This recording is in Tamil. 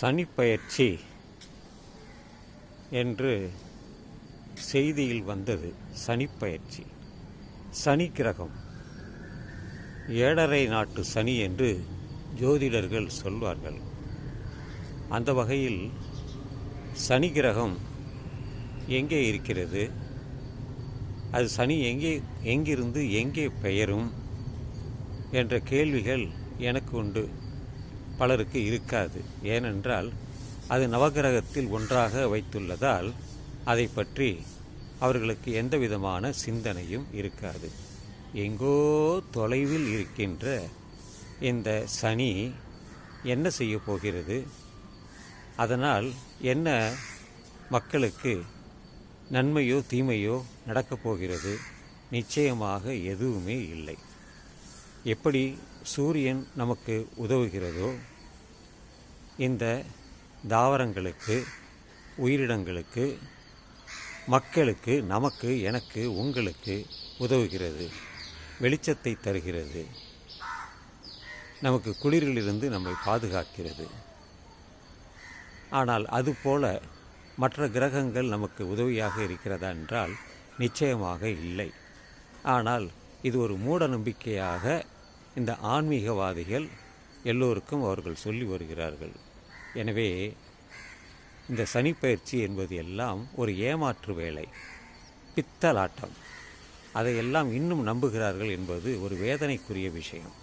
சனிப்பெயர்ச்சி என்று செய்தியில் வந்தது. சனிப்பெயர்ச்சி, சனி கிரகம், ஏழரை நாட்டு சனி என்று ஜோதிடர்கள் சொல்வார்கள். அந்த வகையில் சனி கிரகம் எங்கே இருக்கிறது, அது சனி எங்கிருந்து எங்கே பெயரும் என்ற கேள்விகள் எனக்கு உண்டு, பலருக்கு இருக்காது. ஏனென்றால் அது நவகிரகத்தில் ஒன்றாக வைத்துள்ளதால் அதை பற்றி அவர்களுக்கு எந்த விதமான சிந்தனையும் இருக்காது. எங்கோ தொலைவில் இருக்கின்ற இந்த சனி என்ன செய்ய போகிறது, அதனால் என்ன மக்களுக்கு நன்மையோ தீமையோ நடக்கப் போகிறது, நிச்சயமாக எதுவுமே இல்லை. எப்படி சூரியன் நமக்கு உதவுகிறதோ இந்த தாவரங்களுக்கு, உயிரினங்களுக்கு, மக்களுக்கு, நமக்கு, எனக்கு, உங்களுக்கு உதவுகிறது, வெளிச்சத்தை தருகிறது, நமக்கு குளிரிலிருந்து நம்மை பாதுகாக்கிறது. ஆனால் அதுபோல மற்ற கிரகங்கள் நமக்கு உதவியாக இருக்கிறதா என்றால் நிச்சயமாக இல்லை. ஆனால் இது ஒரு மூட நம்பிக்கையாக இந்த ஆன்மீகவாதிகள் எல்லோருக்கும் அவர்கள் சொல்லி வருகிறார்கள். எனவே இந்த சனிப்பெயர்ச்சி என்பது எல்லாம் ஒரு ஏமாற்று வேலை, பித்தலாட்டம். அதையெல்லாம் இன்னும் நம்புகிறார்கள் என்பது ஒரு வேதனைக்குரிய விஷயம்.